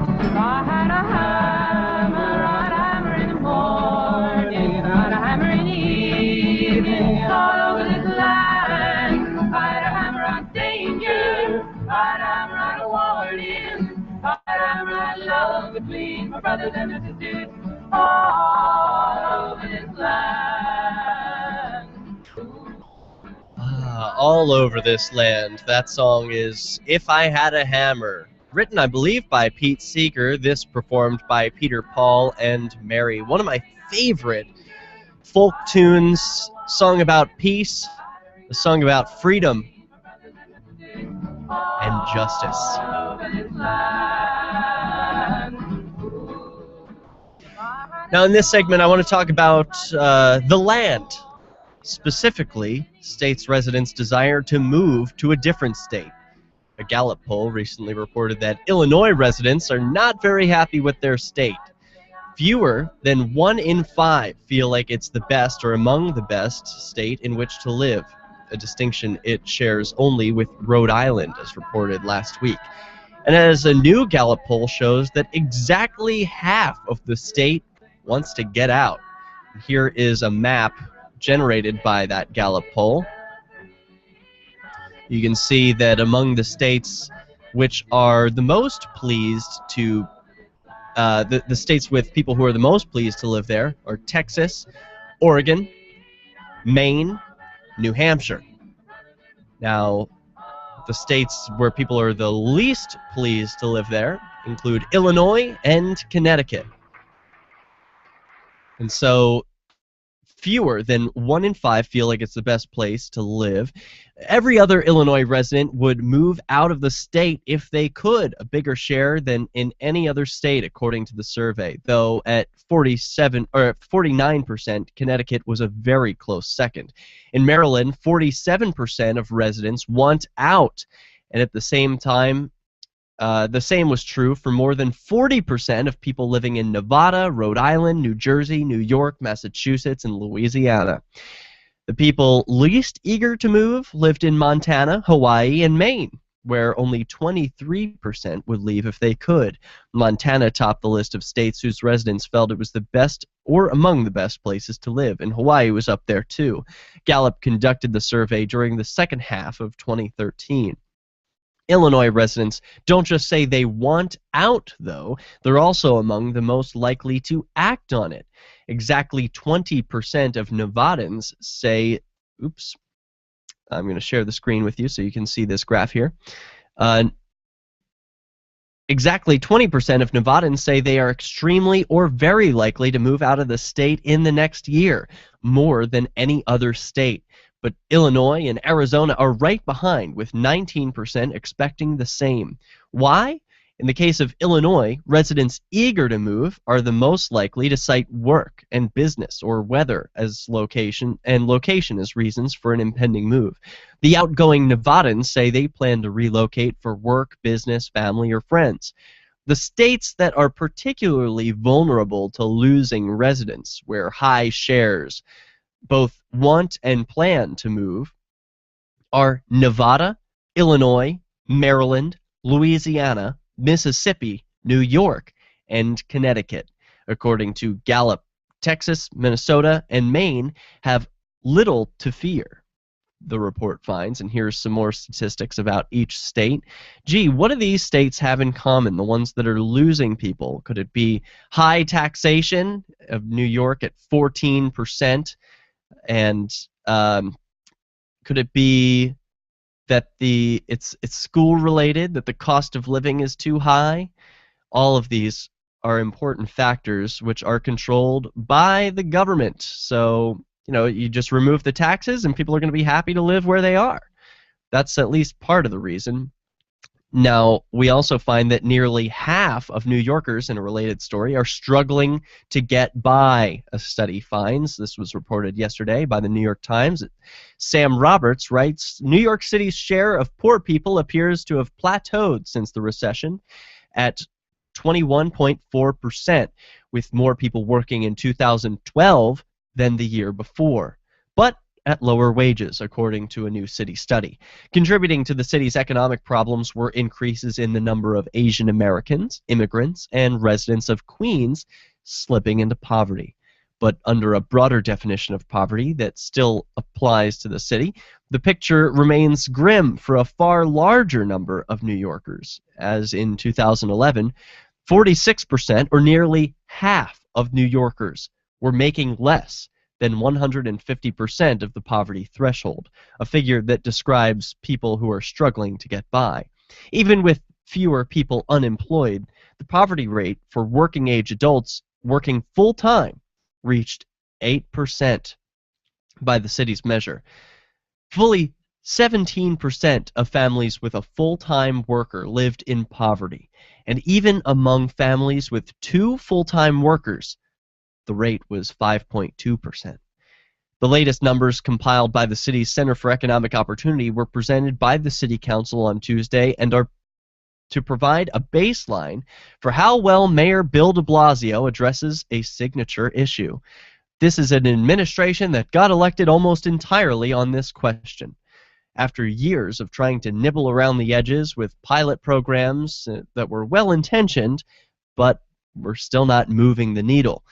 If I had a hammer, I'd hammer in the morning, I'd hammer in the evening, all over this land. I'd hammer on danger, I'd hammer on a warning, I'd hammer on love between my brothers and my sisters, all over this land. All over this land. That song is If I Had a Hammer. Written, I believe, by Pete Seeger. This performed by Peter, Paul, and Mary. One of my favorite folk tunes. Song about peace. A song about freedom and justice. Now, in this segment, I want to talk about the land. Specifically, states' residents' desire to move to a different state. A Gallup poll recently reported that Illinois residents are not very happy with their state. Fewer than 1 in 5 feel like it's the best or among the best state in which to live, a distinction it shares only with Rhode Island, as reported last week. And as a new Gallup poll shows that exactly half of the state wants to get out. Here is a map generated by that Gallup poll. You can see that among the states which are the most pleased to, the states with people who are the most pleased to live there are Texas, Oregon, Maine, New Hampshire. Now, the states where people are the least pleased to live there include Illinois and Connecticut. And so fewer than 1 in 5 feel like it's the best place to live. Every other Illinois resident would move out of the state if they could, a bigger share than in any other state, according to the survey. Though at 49%, Connecticut was a very close second. In Maryland, 47% of residents want out, and at the same time, the same was true for more than 40% of people living in Nevada, Rhode Island, New Jersey, New York, Massachusetts, and Louisiana. The people least eager to move lived in Montana, Hawaii, and Maine, where only 23% would leave if they could. Montana topped the list of states whose residents felt it was the best or among the best places to live, and Hawaii was up there too. Gallup conducted the survey during the second half of 2013. Illinois residents don't just say they want out, though. They're also among the most likely to act on it. Exactly 20% of Nevadans say, oops, I'm going to share the screen with you so you can see this graph here. Exactly 20% of Nevadans say they are extremely or very likely to move out of the state in the next year, more than any other state. But Illinois and Arizona are right behind, with 19% expecting the same. Why? In the case of Illinois, residents eager to move are the most likely to cite work and business or weather as location as reasons for an impending move. The outgoing Nevadans say they plan to relocate for work, business, family, or friends. The states that are particularly vulnerable to losing residents, where high shares both want and plan to move, are Nevada, Illinois, Maryland, Louisiana, Mississippi, New York, and Connecticut. According to Gallup, Texas, Minnesota, and Maine have little to fear, the report finds. And here's some more statistics about each state. Gee, what do these states have in common, the ones that are losing people? Could it be high taxation of New York at 14%? And could it be that it's school related, that the cost of living is too high? All of these are important factors which are controlled by the government. So, you just remove the taxes and people are going to be happy to live where they are. That's at least part of the reason. Now, we also find that nearly half of New Yorkers, in a related story, are struggling to get by, a study finds. This was reported yesterday by the New York Times. Sam Roberts writes, New York City's share of poor people appears to have plateaued since the recession at 21.4%, with more people working in 2012 than the year before. But at lower wages, according to a new city study. Contributing to the city's economic problems were increases in the number of Asian Americans, immigrants, and residents of Queens slipping into poverty. But under a broader definition of poverty that still applies to the city, the picture remains grim for a far larger number of New Yorkers, as in 2011, 46%, or nearly half of New Yorkers, were making less than 150% of the poverty threshold, a figure that describes people who are struggling to get by. Even with fewer people unemployed, the poverty rate for working-age adults working full-time reached 8% by the city's measure. Fully 17% of families with a full-time worker lived in poverty, and even among families with 2 full-time workers, the rate was 5.2%. The latest numbers compiled by the city's Center for Economic Opportunity were presented by the City Council on Tuesday and are to provide a baseline for how well Mayor Bill de Blasio addresses a signature issue. This is an administration that got elected almost entirely on this question. After years of trying to nibble around the edges with pilot programs that were well-intentioned, but were still not moving the needle.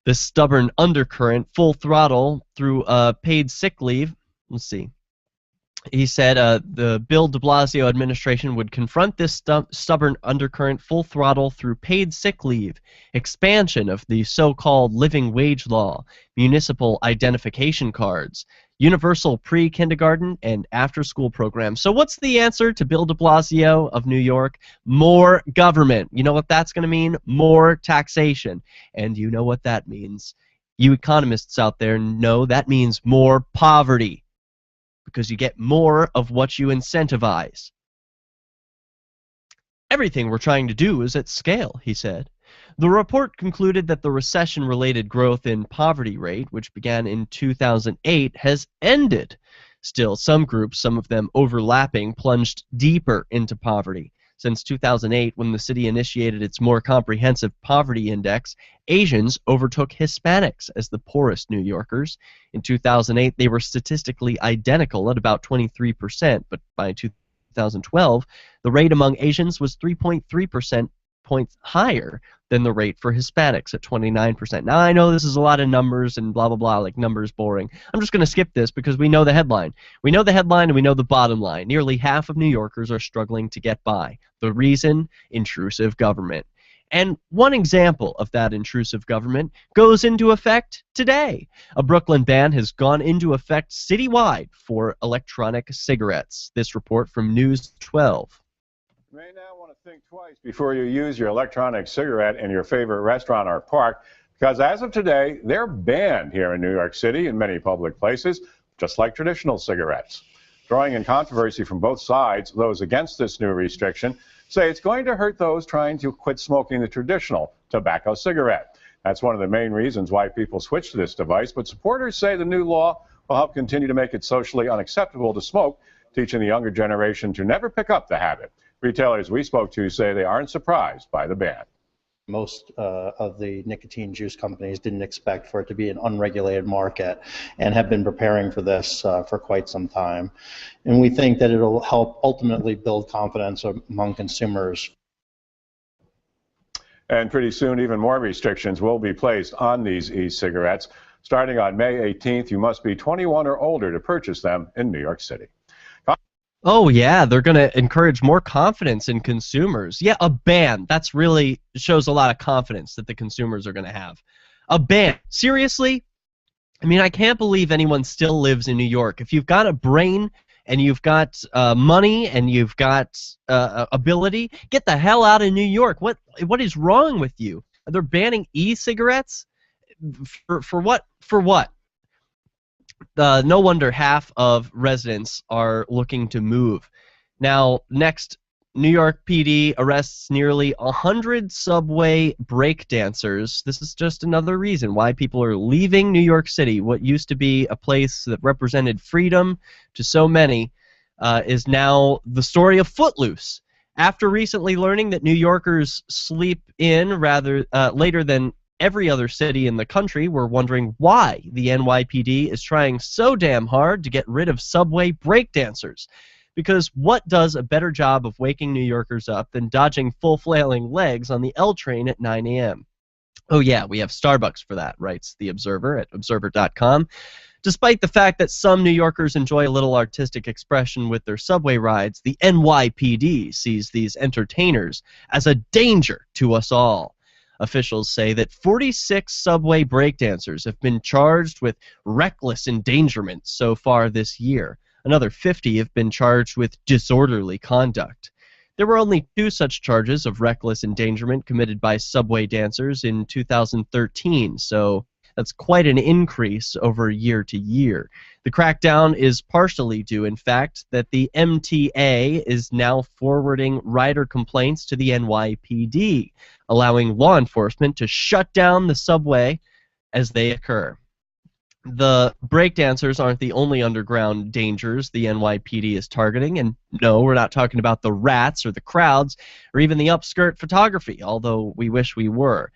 The stubborn undercurrent, full throttle through paid sick leave, let's see. He said the Bill de Blasio administration would confront this stubborn undercurrent full throttle through paid sick leave, expansion of the so-called living wage law, municipal identification cards, universal pre-kindergarten and after-school programs. So what's the answer to Bill de Blasio of New York? More government. You know what that's going to mean? More taxation. And you know what that means. You economists out there know that means more poverty, because you get more of what you incentivize. Everything we're trying to do is at scale, he said. The report concluded that the recession-related growth in poverty rate, which began in 2008, has ended. Still, some groups, some of them overlapping, plunged deeper into poverty. Since 2008, when the city initiated its more comprehensive poverty index, Asians overtook Hispanics as the poorest New Yorkers. In 2008, they were statistically identical at about 23%, but by 2012, the rate among Asians was 3.3% points higher than the rate for Hispanics at 29%. Now, I know this is a lot of numbers and blah, blah, blah, like numbers boring. I'm just going to skip this because we know the headline. We know the headline and we know the bottom line. Nearly half of New Yorkers are struggling to get by. The reason? Intrusive government. And one example of that intrusive government goes into effect today. A Brooklyn ban has gone into effect citywide for electronic cigarettes. This report from News 12. You may now want to think twice before you use your electronic cigarette in your favorite restaurant or park, because as of today, they're banned here in New York City in many public places, just like traditional cigarettes. Drawing in controversy from both sides, those against this new restriction say it's going to hurt those trying to quit smoking the traditional tobacco cigarette. That's one of the main reasons why people switch to this device, but supporters say the new law will help continue to make it socially unacceptable to smoke, teaching the younger generation to never pick up the habit. Retailers we spoke to say they aren't surprised by the ban. Most of the nicotine juice companies didn't expect for it to be an unregulated market and have been preparing for this for quite some time. And we think that it'll help ultimately build confidence among consumers. And pretty soon, even more restrictions will be placed on these e-cigarettes. Starting on May 18th, you must be 21 or older to purchase them in New York City. Oh, yeah, they're going to encourage more confidence in consumers. Yeah, a ban. That's really shows a lot of confidence that the consumers are going to have. A ban. Seriously? I mean, I can't believe anyone still lives in New York. If you've got a brain and you've got money and you've got ability, get the hell out of New York. What is wrong with you? They're banning e-cigarettes? For what? For what? No wonder half of residents are looking to move. Now, next, New York PD arrests nearly 100 subway breakdancers. This is just another reason why people are leaving New York City. What used to be a place that represented freedom to so many is now the story of Footloose. After recently learning that New Yorkers sleep in later than every other city in the country were wondering why the NYPD is trying so damn hard to get rid of subway breakdancers. Because what does a better job of waking New Yorkers up than dodging full flailing legs on the L train at 9 a.m.? Oh yeah, we have Starbucks for that, writes The Observer at observer.com. Despite the fact that some New Yorkers enjoy a little artistic expression with their subway rides, the NYPD sees these entertainers as a danger to us all. Officials say that 46 subway breakdancers have been charged with reckless endangerment so far this year. Another 50 have been charged with disorderly conduct. There were only 2 such charges of reckless endangerment committed by subway dancers in 2013, so that's quite an increase over year to year. The crackdown is partially due, in fact, that the MTA is now forwarding rider complaints to the NYPD, allowing law enforcement to shut down the subway as they occur. The breakdancers aren't the only underground dangers the NYPD is targeting, and no, we're not talking about the rats or the crowds or even the upskirt photography, although we wish we were.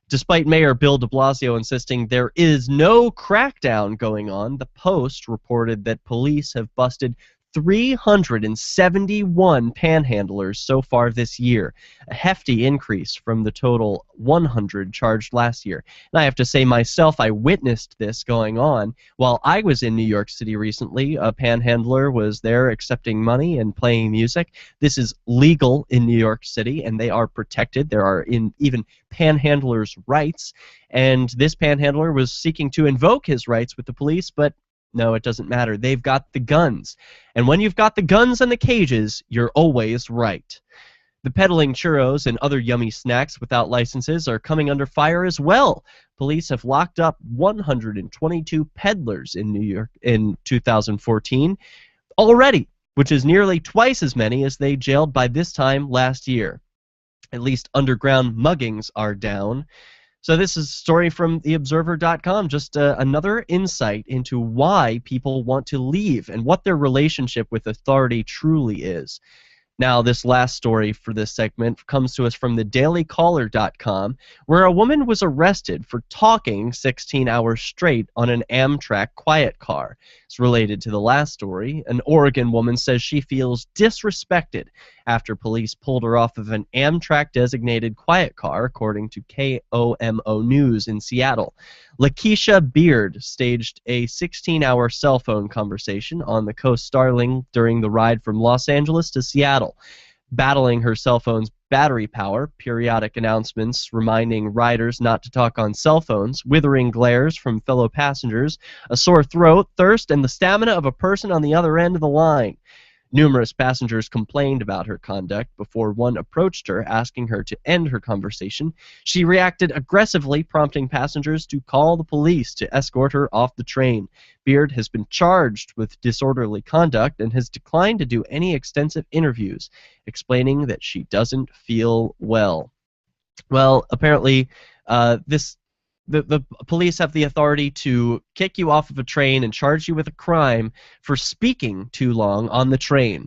Despite Mayor Bill de Blasio insisting there is no crackdown going on, the Post reported that police have busted 371 panhandlers so far this year, a hefty increase from the total 100 charged last year. And I have to say myself, I witnessed this going on. While I was in New York City recently, a panhandler was there accepting money and playing music. This is legal in New York City, and they are protected. There are even panhandlers' rights, and this panhandler was seeking to invoke his rights with the police, but no, it doesn't matter. They've got the guns. And when you've got the guns and the cages, you're always right. The peddling churros and other yummy snacks without licenses are coming under fire as well. Police have locked up 122 peddlers in New York in 2014 already, which is nearly twice as many as they jailed by this time last year. At least underground muggings are down. So this is a story from theobserver.com, just another insight into why people want to leave and what their relationship with authority truly is. Now, this last story for this segment comes to us from thedailycaller.com, where a woman was arrested for talking 16 hours straight on an Amtrak quiet car. It's related to the last story. An Oregon woman says she feels disrespected after police pulled her off of an Amtrak-designated quiet car, according to KOMO News in Seattle. Lakeisha Beard staged a 16-hour cell phone conversation on the Coast Starling during the ride from Los Angeles to Seattle. Battling her cell phone's battery power, periodic announcements reminding riders not to talk on cell phones, withering glares from fellow passengers, a sore throat, thirst, and the stamina of a person on the other end of the line. Numerous passengers complained about her conduct before one approached her, asking her to end her conversation. She reacted aggressively, prompting passengers to call the police to escort her off the train. Beard has been charged with disorderly conduct and has declined to do any extensive interviews, explaining that she doesn't feel well. Well, apparently, the police have the authority to kick you off of a train and charge you with a crime for speaking too long on the train.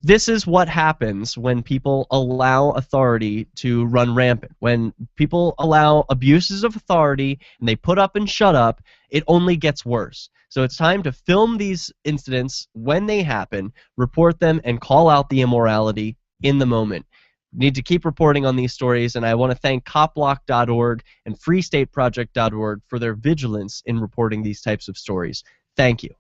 This is what happens when people allow authority to run rampant. When people allow abuses of authority and they put up and shut up, it only gets worse. So it's time to film these incidents when they happen, report them, and call out the immorality in the moment. Need to keep reporting on these stories, and I want to thank copblock.org and freestateproject.org for their vigilance in reporting these types of stories. Thank you.